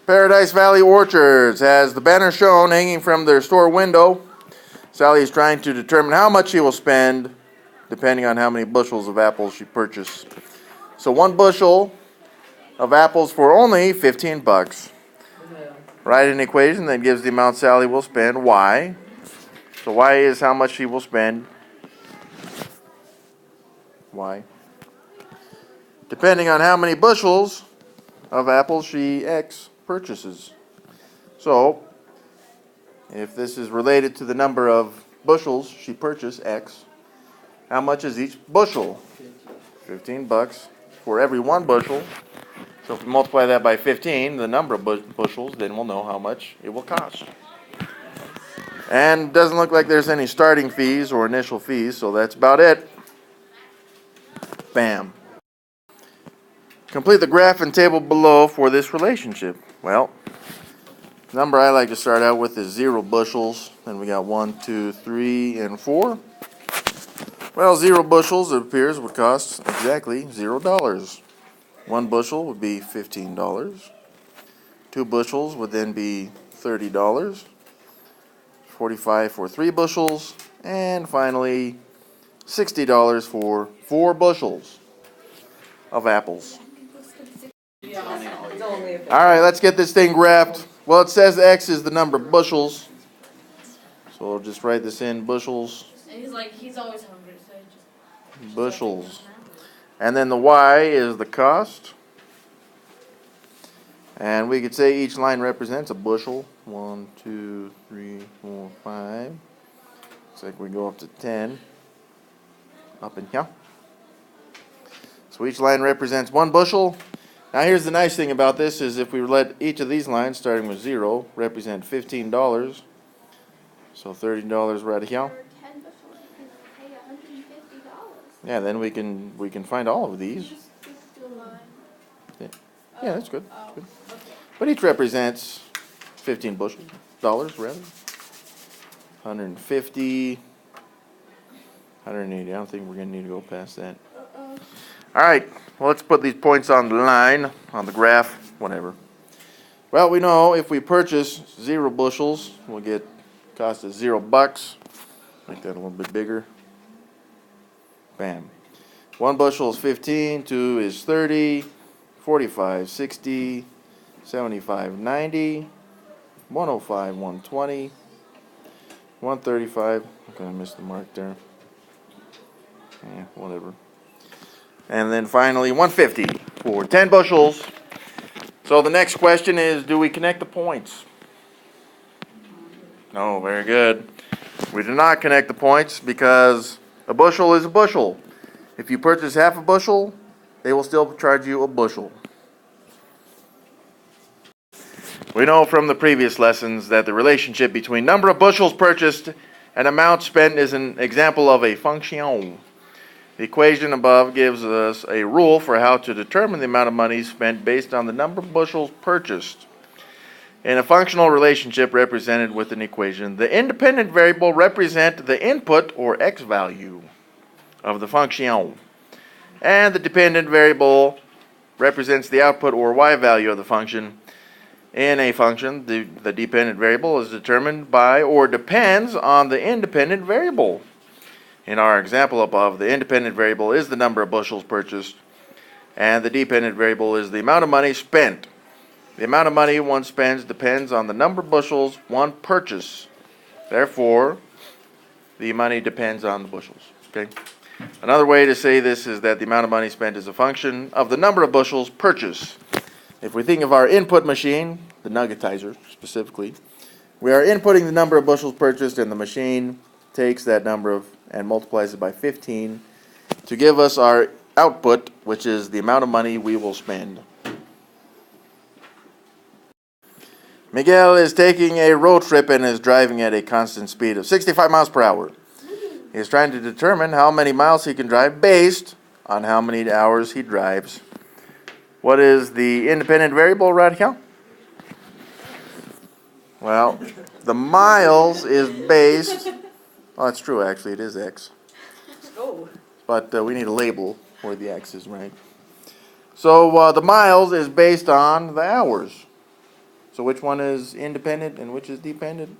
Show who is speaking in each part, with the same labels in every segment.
Speaker 1: Paradise Valley Orchards has the banner shown hanging from their store window. Sally is trying to determine how much she will spend depending on how many bushels of apples she purchased. So 1 bushel of apples for only 15 bucks. Write an equation that gives the amount Sally will spend. Y. So Y is how much she will spend. Y. Depending on how many bushels of apples she X purchases. So, if this is related to the number of bushels she purchased, X, how much is each bushel? 15 bucks for every 1 bushel. So if we multiply that by 15, the number of bushels, then we'll know how much it will cost. And doesn't look like there's any starting fees or initial fees, so that's about it. Bam. Complete the graph and table below for this relationship. Well, the number I like to start out with is 0 bushels. Then we got 1, 2, 3, and 4. Well, 0 bushels, it appears, would cost exactly $0. 1 bushel would be $15. 2 bushels would then be $30. 45 for 3 bushels. And finally, $60 for 4 bushels of apples. Alright, let's get this thing graphed. Well, it says X is the number of bushels. So we'll just write this in bushels.
Speaker 2: He's always hungry, so just
Speaker 1: bushels. And then the Y is the cost. And we could say each line represents a bushel. 1, 2, 3, 4, 5. Looks like we go up to 10. Up in here. So each line represents 1 bushel. Now here's the nice thing about this is if we let each of these lines, starting with 0, represent $15. So $30 right here. Yeah, then we can find all of these. Yeah, that's good. That's good. But each represents 15 bushels, dollars rather. 150, 180. I don't think we're gonna need to go past that. All right. Well, let's put these points on the line, on the graph, whatever. Well, we know if we purchase 0 bushels, we'll get cost us $0. Make that a little bit bigger. Bam. 1 bushel is 15, 2 is 30, 45, 60, 75, 90, 105, 120, 135. Okay, I missed the mark there. Yeah, whatever. And then finally 150 for 10 bushels. So the next question is, do we connect the points? No, very good. We do not connect the points because a bushel is a bushel. If you purchase half a bushel, they will still charge you a bushel. We know from the previous lessons that the relationship between number of bushels purchased and amount spent is an example of a function. The equation above gives us a rule for how to determine the amount of money spent based on the number of bushels purchased. In a functional relationship represented with an equation, the independent variable represents the input or x value of the function, and the dependent variable represents the output or y value of the function. In a function, the dependent variable is determined by or depends on the independent variable. In our example above, the independent variable is the number of bushels purchased, and the dependent variable is the amount of money spent. The amount of money one spends depends on the number of bushels one purchases. Therefore, the money depends on the bushels. Okay? Another way to say this is that the amount of money spent is a function of the number of bushels purchased. If we think of our input machine, the nuggetizer specifically, we are inputting the number of bushels purchased, and the machine takes that number and multiplies it by 15 to give us our output, which is the amount of money we will spend. Miguel is taking a road trip and is driving at a constant speed of 65 miles per hour. He is trying to determine how many miles he can drive based on how many hours he drives. What is the independent variable right here? Well, the miles is based... Oh, that's true, actually. It is X. But we need a label where the X is, right? So the miles is based on the hours. So which one is independent and which is dependent?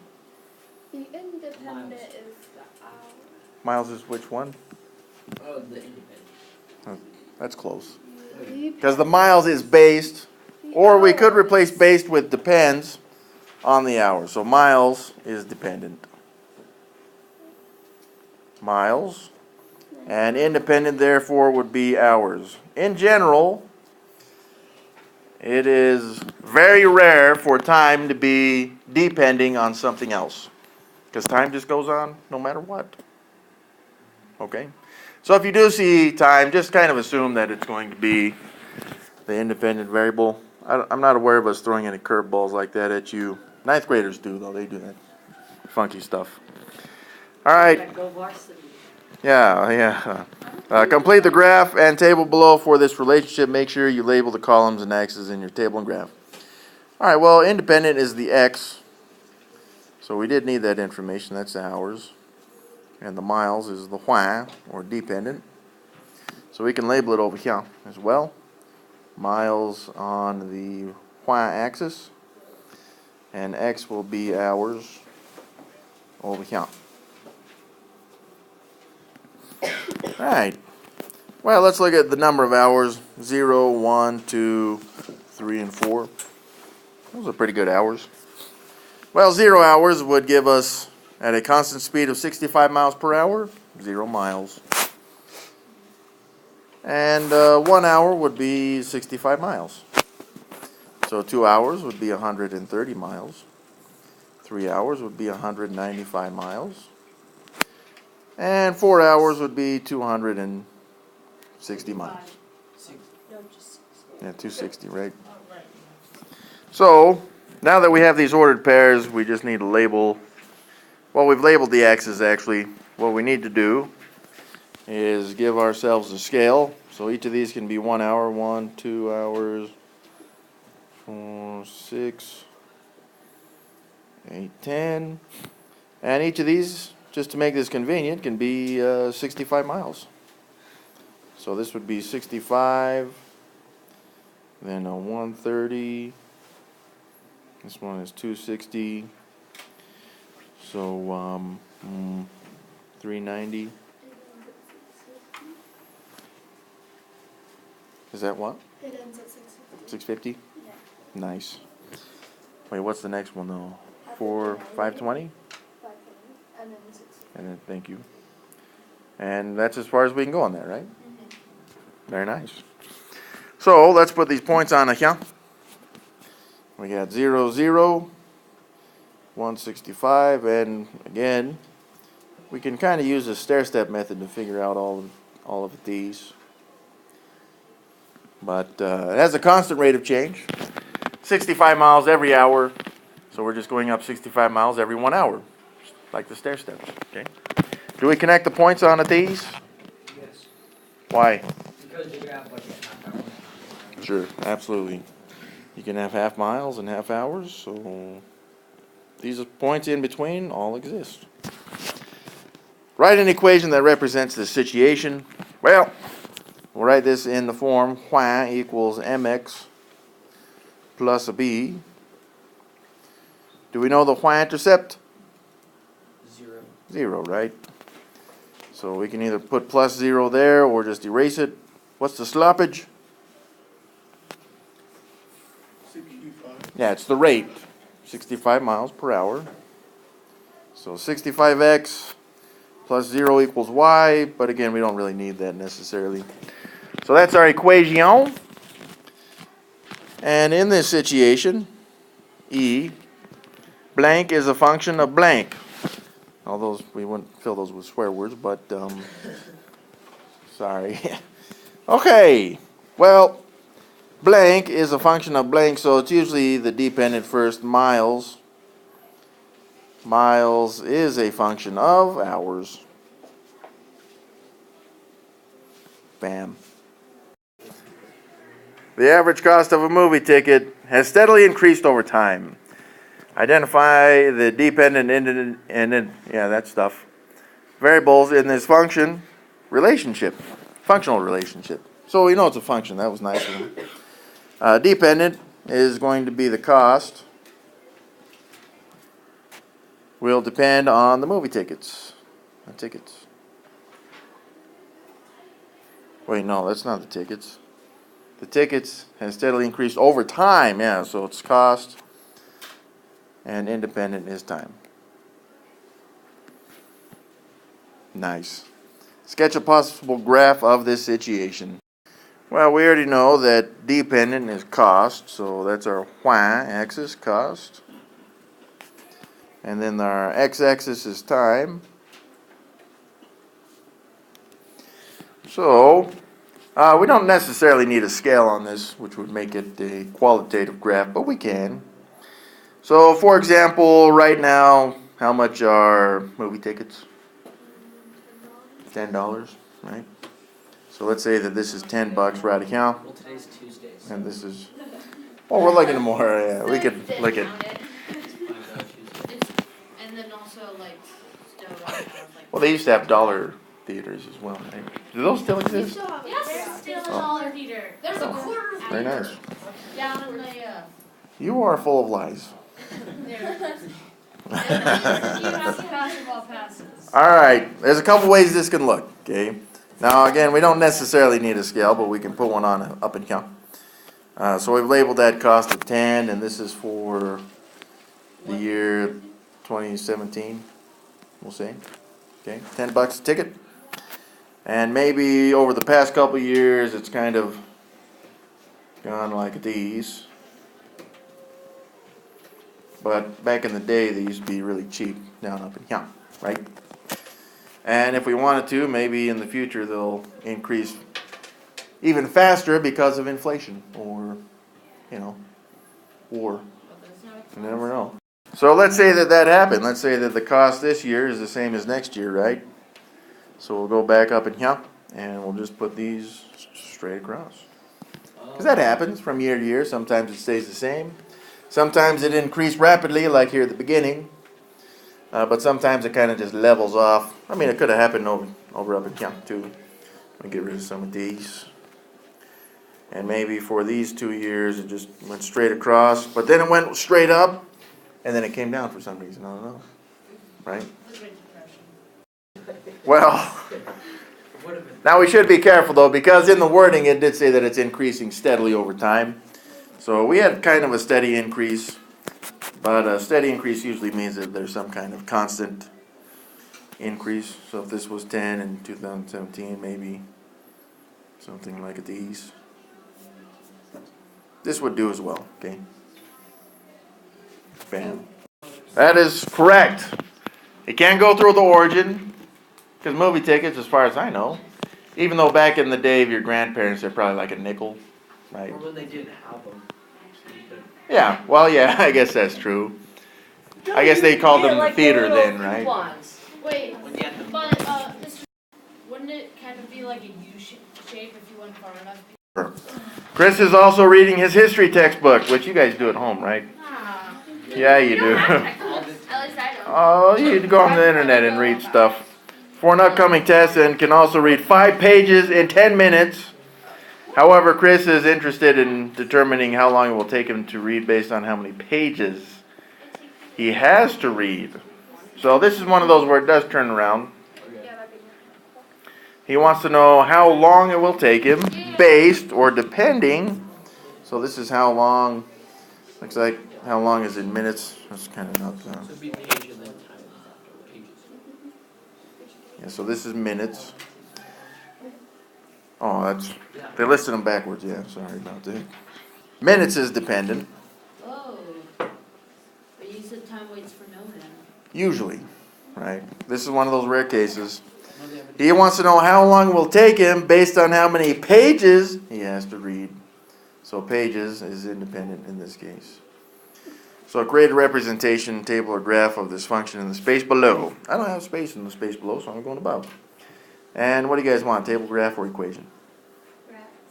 Speaker 2: The independent is the hour.
Speaker 1: Miles is which one?
Speaker 3: Oh, the independent.
Speaker 1: That's close.
Speaker 2: The
Speaker 1: Because the miles is based, or we could replace based with depends on the hour. So miles is dependent. Miles. And independent, therefore, would be hours. In general, it is very rare for time to be depending on something else. Because time just goes on no matter what. Okay? So if you do see time, just kind of assume that it's going to be the independent variable. I'm not aware of us throwing any curveballs like that at you. Ninth graders do, though. They do that funky stuff. All right.
Speaker 3: Go varsity.
Speaker 1: Yeah. Complete the graph and table below for this relationship. Make sure you label the columns and axes in your table and graph. All right, well, independent is the x. So we did need that information. That's the hours. And the miles is the y, or dependent. So we can label it over here as well. Miles on the y-axis. And x will be hours over here. Alright. Well, let's look at the number of hours. 0, 1, 2, 3, and 4. Those are pretty good hours. Well, 0 hours would give us, at a constant speed of 65 miles per hour, 0 miles. And 1 hour would be 65 miles. So 2 hours would be 130 miles. 3 hours would be 195 miles. And 4 hours would be 260 miles.
Speaker 2: No, just
Speaker 1: Yeah, 260, right? So, now that we have these ordered pairs, we just need to label. Well, we've labeled the x's actually. What we need to do is give ourselves a scale. So each of these can be 1 hour, 1, 2 hours, 4, 6, 8, 10. And each of these, just to make this convenient, can be 65 miles. So this would be 65, then a 130. This one is 260. So 390. Is that what?
Speaker 2: it ends at 6:50.
Speaker 1: 650?
Speaker 2: Yeah.
Speaker 1: Nice. Wait, what's the next one though? 520?
Speaker 2: 5:20, and then 6:50.
Speaker 1: And then thank you. And that's as far as we can go on that, right? Very nice. So let's put these points on here. We got 0, 0, 165, and again, we can kind of use the stair-step method to figure out all of these. But it has a constant rate of change, 65 miles every hour. So we're just going up 65 miles every 1 hour, like the stair steps. Okay. Do we connect the points on these?
Speaker 3: Yes.
Speaker 1: Why?
Speaker 3: Because you have like a half hour.
Speaker 1: Sure, absolutely. You can have half miles and half hours, so these points in between all exist. Write an equation that represents the situation. Well, we'll write this in the form y equals mx plus a b. Do we know the y-intercept?
Speaker 3: 0.
Speaker 1: 0, right? So we can either put plus 0 there or just erase it. What's the sloppage?
Speaker 4: 65.
Speaker 1: Yeah, it's the rate. 65 miles per hour. So 65x plus 0 equals y, but again, we don't really need that necessarily. So that's our equation. And in this situation, E, blank is a function of blank. Although we wouldn't fill those with swear words, but sorry. Okay, well, blank is a function of blank, so it's usually the dependent first. Miles is a function of hours. Bam. The average cost of a movie ticket has steadily increased over time. Identify the dependent and yeah, that stuff. Variables in this function relationship, functional relationship. So we know it's a function. That was nice of them. Dependent is going to be the cost. will depend on the movie tickets. The tickets. Wait, no, that's not the tickets. The tickets has steadily increased over time, yeah, so it's cost and independent is time. Nice. Sketch a possible graph of this situation. Well, we already know that dependent is cost, so that's our y-axis, cost. And then our x-axis is time. So, we don't necessarily need a scale on this, which would make it a qualitative graph, but we can. So, for example, right now, how much are movie tickets? $10, right? So let's say that this is $10 right account,
Speaker 3: Well, today's Tuesday, so
Speaker 1: and this is. Oh, we're looking at more. Yeah, we could look at.
Speaker 3: $5 Tuesday.
Speaker 5: And then also like still like
Speaker 1: Well, they used to have dollar theaters as well, right? Do those still
Speaker 2: We
Speaker 1: exist?
Speaker 2: still have
Speaker 5: yes, still a
Speaker 1: Oh.
Speaker 5: dollar theater. There's a
Speaker 1: Oh,
Speaker 5: quarter
Speaker 1: very
Speaker 5: theater
Speaker 1: nice.
Speaker 5: down in the
Speaker 1: You are full of lies.
Speaker 5: there. You have basketball passes.
Speaker 1: All right, there's a couple ways this can look. Okay. Now again, we don't necessarily need a scale, but we can put one on up and count. So we've labeled that cost of 10, and this is for the year 2017. We'll say, okay, $10 a ticket. And maybe over the past couple years, it's kind of gone like these. But back in the day, they used to be really cheap, down up and count, right? And if we wanted to, maybe in the future they'll increase even faster because of inflation or, war. You never know. So let's say that happened. Let's say that the cost this year is the same as next year, right? So we'll go back up and count, and we'll just put these straight across. Because that happens from year to year. Sometimes it stays the same. Sometimes it increased rapidly, like here at the beginning. But sometimes it kind of just levels off. I mean, it could have happened over up and count too. Let me get rid of some of these. And maybe for these 2 years, it just went straight across. But then it went straight up, and then it came down for some reason. I don't know. Right? Well,
Speaker 3: Would have been.
Speaker 1: now we should be careful though, because in the wording it did say that it's increasing steadily over time. So we had kind of a steady increase. But a steady increase usually means that there's some kind of constant increase. So if this was 10 in 2017, maybe something like these. This would do as well, okay? Bam. That is correct. It can't go through the origin, because movie tickets, as far as I know, even though back in the day of your grandparents, they're probably like a nickel, right?
Speaker 3: Or when they didn't have them. So you could-
Speaker 1: Yeah, well, yeah, I guess that's true. I guess they called them the theater then, right?
Speaker 5: Wait,
Speaker 3: When you had them.
Speaker 5: but wouldn't it kind of be like a U shape if you went far enough?
Speaker 1: Chris is also reading his history textbook, which you guys do at home, right?
Speaker 5: Ah.
Speaker 1: Yeah, you do.
Speaker 5: At least I don't.
Speaker 1: Oh, you can go on the internet and read stuff. For an upcoming test, and can also read 5 pages in 10 minutes. However, Chris is interested in determining how long it will take him to read based on how many pages he has to read. So this is one of those where it does turn around. He wants to know how long it will take him based or depending. So this is how long, looks like how long is in minutes. That's kind of not,
Speaker 3: So it'd be page and then time. Pages.
Speaker 1: yeah, so this is minutes. Oh, they listed them backwards, yeah, sorry about that. Minutes is dependent,
Speaker 5: Oh. But you said time waits for no man.
Speaker 1: usually, right? This is one of those rare cases.
Speaker 3: No, they haven't.
Speaker 1: He wants to know how long it will take him based on how many pages he has to read. So pages is independent in this case. So create a representation, table, or graph of this function in the space below. I don't have space in the space below, so I'm going above. And what do you guys want, table, graph, or equation?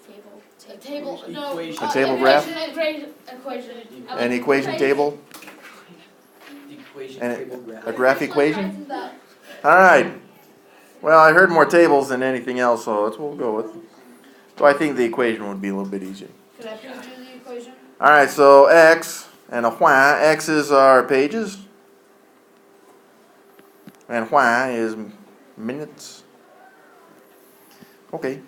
Speaker 2: Table.
Speaker 5: A table, no.
Speaker 3: Equation.
Speaker 1: A table graph?
Speaker 5: Equation.
Speaker 1: An equation table?
Speaker 3: The equation
Speaker 1: And
Speaker 3: table graph.
Speaker 1: a graph equation? All right. Well, I heard more tables than anything else, so that's what we'll go with. So I think the equation would be a little bit easier.
Speaker 5: Could I please do the equation?
Speaker 1: All right, so x and a y. X is our pages. And y is minutes. Okay.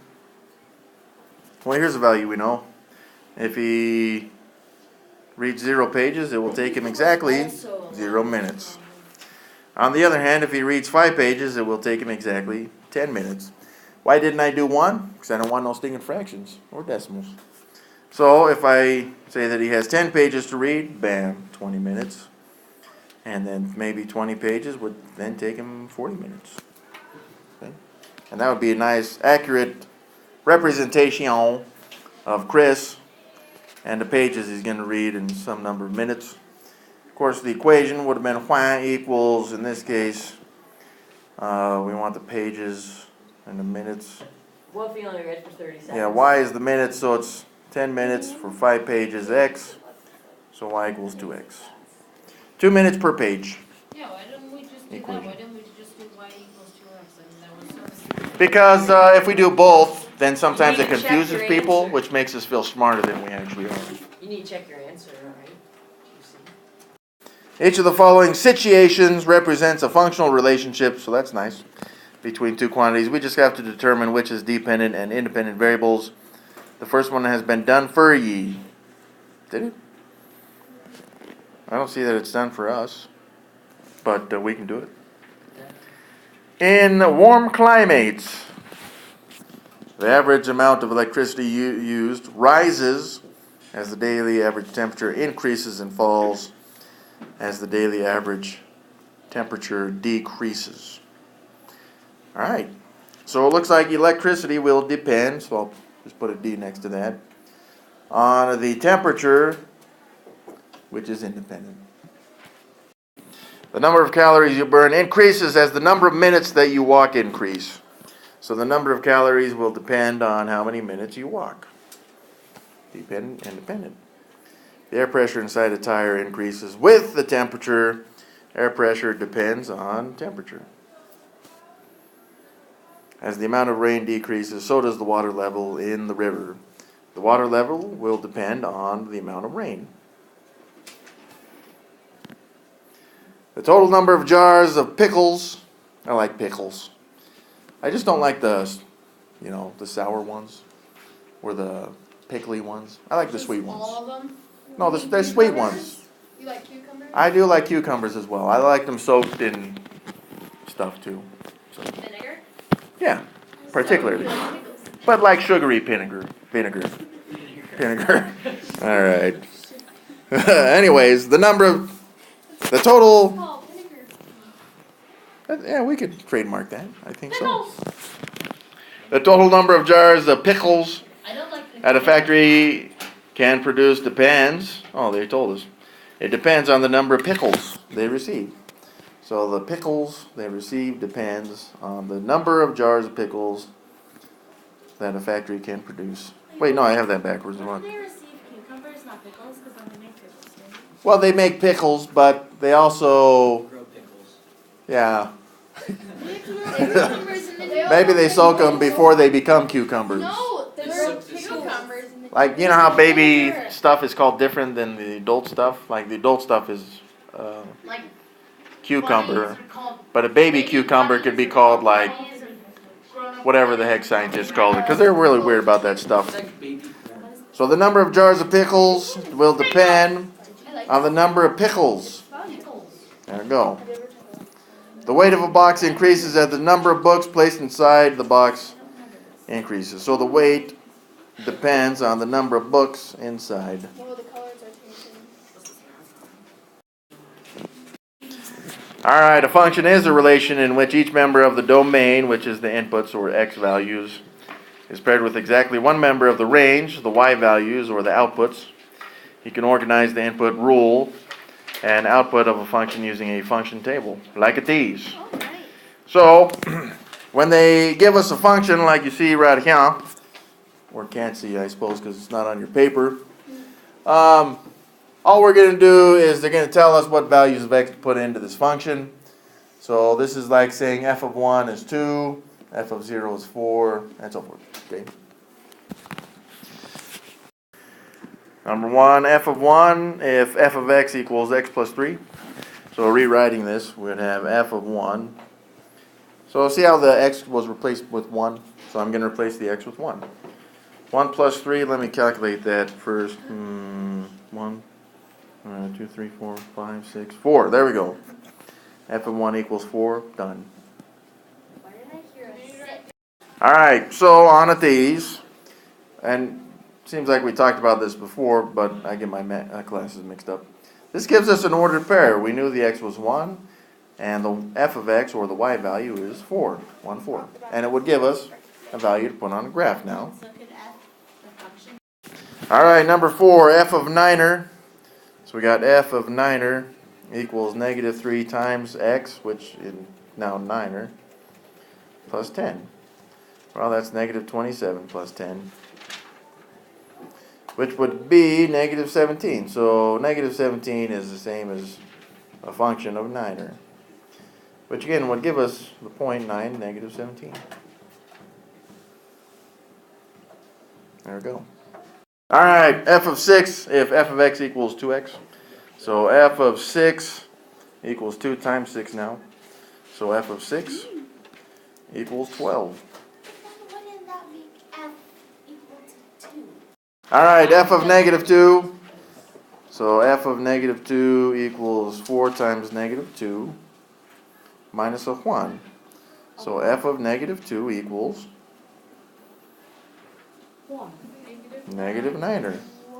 Speaker 1: Well, here's a value we know. If he reads 0 pages, it will take him exactly 0 minutes. On the other hand, if he reads 5 pages, it will take him exactly 10 minutes. Why didn't I do 1? Because I don't want no stinging fractions or decimals. So if I say that he has 10 pages to read, bam, 20 minutes. And then maybe 20 pages would then take him 40 minutes. Okay? And that would be a nice, accurate representation of Chris and the pages he's going to read in some number of minutes. Of course, the equation would have been y equals, in this case, we want the pages and the minutes.
Speaker 6: Well, if you only read for 30 seconds.
Speaker 1: Yeah, y is the minutes, so it's 10 minutes for 5 pages x, so y equals 2x. 2 minutes per page.
Speaker 5: Yeah, why didn't we just do
Speaker 1: Equation.
Speaker 5: that? Why didn't we just do y equals 2x? I mean, that was so simple.
Speaker 1: Because if we do both, then sometimes
Speaker 6: You
Speaker 1: it
Speaker 6: need to check
Speaker 1: confuses
Speaker 6: your
Speaker 1: people,
Speaker 6: answer.
Speaker 1: which makes us feel smarter than we actually are.
Speaker 6: You need to check your answer, right? You see.
Speaker 1: Each of the following situations represents a functional relationship, so that's nice, between two quantities. We just have to determine which is dependent and independent variables. The first one has been done for ye. Did it? I don't see that it's done for us, but we can do it. In warm climates, the average amount of electricity used rises as the daily average temperature increases and falls as the daily average temperature decreases. All right. So it looks like electricity will depend, so I'll just put a D next to that, on the temperature, which is independent. The number of calories you burn increases as the number of minutes that you walk increase. So the number of calories will depend on how many minutes you walk. Dependent, independent. The air pressure inside a tire increases with the temperature. Air pressure depends on temperature. As the amount of rain decreases, so does the water level in the river. The water level will depend on the amount of rain. The total number of jars of pickles. I like pickles. I just don't like the sour ones or the pickly ones. I like the
Speaker 5: Just
Speaker 1: sweet ones.
Speaker 5: all of them?
Speaker 1: No, they're sweet ones.
Speaker 5: You like cucumbers?
Speaker 1: I do like cucumbers as well. I like them soaked in stuff too. So,
Speaker 5: Vinegar?
Speaker 1: yeah, particularly.
Speaker 5: So, you like pickles.
Speaker 1: But like sugary vinegar. All right. Anyways, the total.
Speaker 5: Oh, vinegar.
Speaker 1: Yeah, we could trademark that. I think so.
Speaker 5: Pickles!
Speaker 1: The total number of jars of pickles
Speaker 5: I don't like pickles.
Speaker 1: at a factory can produce depends. Oh, they told us. It depends on the number of pickles they receive. So the pickles they receive depends on the number of jars of pickles that a factory can produce. Wait, no, I have that backwards.
Speaker 2: Why do they receive cucumbers, not pickles? Because then they make pickles. Right?
Speaker 1: Well, they make pickles, but they also,
Speaker 3: Grow pickles.
Speaker 1: yeah,
Speaker 2: Cucumbers and then
Speaker 1: maybe they soak them before they become cucumbers.
Speaker 2: No, they
Speaker 3: They
Speaker 2: grow
Speaker 3: soak the seeds.
Speaker 2: cucumbers. And then
Speaker 1: Like, you know how baby stuff is called different than the adult stuff? Like, the adult stuff is
Speaker 5: Like
Speaker 1: cucumber,
Speaker 5: bunnies are called
Speaker 1: but a baby cucumber could be called, like,
Speaker 5: bunnies and grown-up
Speaker 1: whatever the heck scientists call it, because they're really weird about that
Speaker 3: It's
Speaker 1: stuff.
Speaker 3: like baby corn.
Speaker 1: So the number of jars of pickles will depend
Speaker 2: I like
Speaker 1: on the number of pickles.
Speaker 5: pickles.
Speaker 1: There we go.
Speaker 2: Have you ever tried that?
Speaker 1: The weight of a box increases as the number of books placed inside the box increases. So the weight depends on the number of books inside.
Speaker 2: Oh, the colors are changing.
Speaker 1: All right, a function is a relation in which each member of the domain, which is the inputs or x values, is paired with exactly one member of the range, the y values or the outputs. You can organize the input rule and output of a function using a function table, like a tease.
Speaker 2: Oh, nice.
Speaker 1: So, when they give us a function like you see right here, or can't see, I suppose, because it's not on your paper, all we're going to do is they're going to tell us what values of x to put into this function. So this is like saying f of 1 is 2, f of 0 is 4, and so forth. Okay. Number 1, f of 1, if f of x equals x plus 3. So rewriting this, we'd have f of 1 So see how the x was replaced with 1? So I'm going to replace the x with 1. 1 plus 3, let me calculate that first. 1, 2, 3, 4, 5, 6, 4. There we go. F of 1 equals 4. Done.
Speaker 5: Why did I hear a six?
Speaker 1: Alright, so on at these. And seems like we talked about this before, but I get my classes mixed up. This gives us an ordered pair. We knew the x was 1, and the f of x, or the y value, is 4. 1, 4. And it would give us a value to put on a graph now.
Speaker 2: So could F, the function.
Speaker 1: Alright, number 4, f of 9er. So we got f of 9er equals negative 3 times x, which is now 9er, plus 10. Well, that's negative 27 plus 10, which would be negative 17. So negative 17 is the same as a function of 9er, which again would give us the point 9, negative 17. There we go. Alright, f of 6, if f of x equals 2x. So f of 6 equals 2 times 6 now. So f of 6 equals 12.
Speaker 2: Wouldn't that make F equal to 2?
Speaker 1: Alright, f of negative 2. So f of negative 2 equals 4 times negative 2 minus a 1. So f of negative 2 equals negative 9er.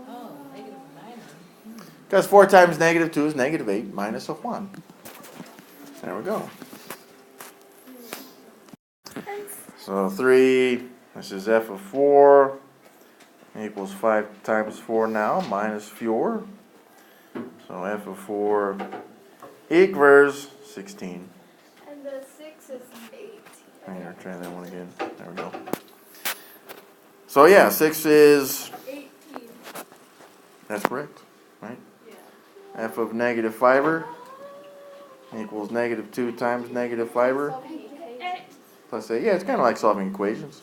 Speaker 6: Oh, negative 9.
Speaker 1: Because 4 times negative 2 is negative 8 minus a 1. There we go. So 3, this is f of 4, equals 5 times 4 now, minus 4. So f of 4 equals 16.
Speaker 2: And the 6 is 18.
Speaker 1: Here, try that one again. There we go. So yeah, 6 is,
Speaker 2: 18.
Speaker 1: that's correct, right?
Speaker 2: Yeah.
Speaker 1: F of negative 5 equals negative 2 times negative 5 plus 8. Yeah, it's kind of like solving equations.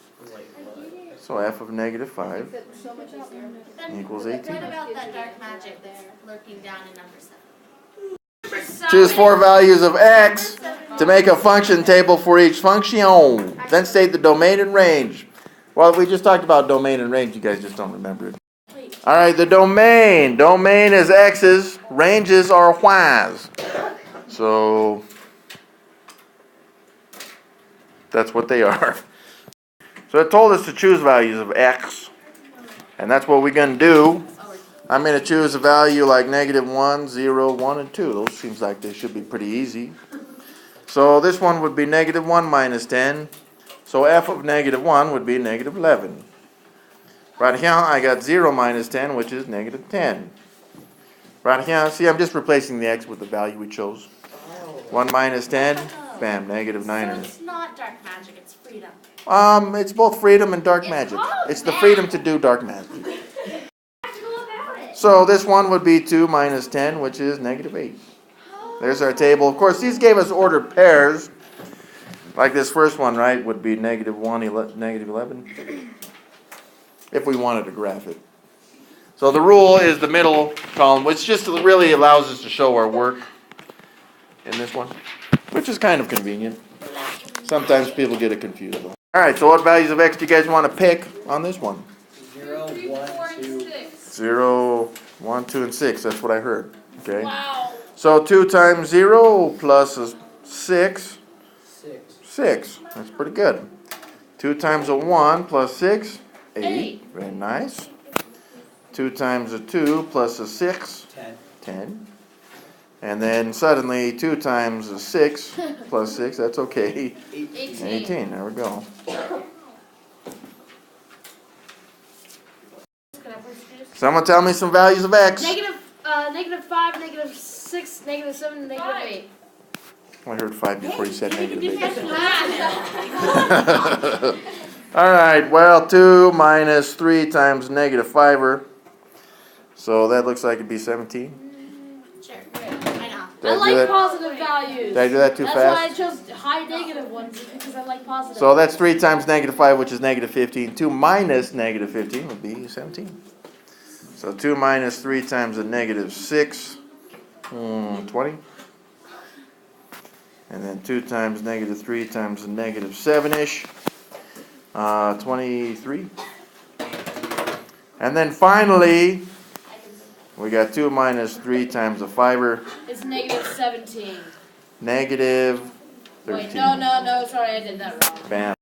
Speaker 1: So f of negative 5
Speaker 2: So much easier.
Speaker 1: equals
Speaker 2: What
Speaker 1: 18.
Speaker 2: about that dark magic there lurking down in number 7?
Speaker 1: Choose 4 values of x to make a function table for each function. Then state the domain and range. Well, if we just talked about domain and range, you guys just don't remember it. Alright, the domain. Domain is x's, ranges are y's. So, that's what they are. So it told us to choose values of x. And that's what we're going to do. I'm going to choose a value like negative 1, 0, 1, and 2. Those seems like they should be pretty easy. So this one would be negative 1 minus 10. So f of negative 1 would be negative 11. Right here, I got 0 minus 10, which is negative 10. Right here, see, I'm just replacing the x with the value we chose. 1 minus 10, bam, negative 9.
Speaker 2: So it's not dark magic, it's freedom.
Speaker 1: It's both freedom and dark magic. It's the freedom to do dark magic. So this one would be 2 minus 10, which is negative 8. There's our table. Of course, these gave us ordered pairs. Like this first one, right, would be negative 1, negative 11. If we wanted to graph it. So the rule is the middle column, which just really allows us to show our work in this one, which is kind of convenient. Sometimes people get it confused. Alright, so what values of x do you guys want to pick on this one?
Speaker 3: 0, 1, 2.
Speaker 1: 0, 1, 2, and 6. That's what I heard. Okay.
Speaker 5: Wow.
Speaker 1: So 2 times 0 plus a 6.
Speaker 3: 6.
Speaker 1: 6. That's pretty good. 2 times a 1 plus 6. 8. Very nice. 2 times a 2 plus a 6.
Speaker 3: 10.
Speaker 1: 10. And then suddenly 2 times a 6 plus 6. That's okay. 18. There we go. Someone tell me some values of x.
Speaker 5: Negative 5, negative 6, negative 7, negative 8.
Speaker 1: I heard 5 before you said negative 8.
Speaker 5: Wow.
Speaker 1: Alright, well, 2 minus 3 times negative 5. So that looks like it'd be 17.
Speaker 2: Sure. I know.
Speaker 1: Did
Speaker 5: I
Speaker 1: do
Speaker 5: like
Speaker 1: that?
Speaker 5: positive values.
Speaker 1: Did I do that too
Speaker 5: That's why I
Speaker 1: fast?
Speaker 5: chose high negative ones, because I like positive.
Speaker 1: So that's 3 times negative 5, which is negative 15. 2 minus negative 15 would be 17. So 2 minus 3 times a negative 6, 20. And then 2 times negative 3 times negative 7-ish. 23. And then finally, we got 2 minus 3 times a fiver.
Speaker 5: It's negative 17.
Speaker 1: Negative 13.
Speaker 5: Wait, no, sorry, I did that wrong.
Speaker 1: Bam.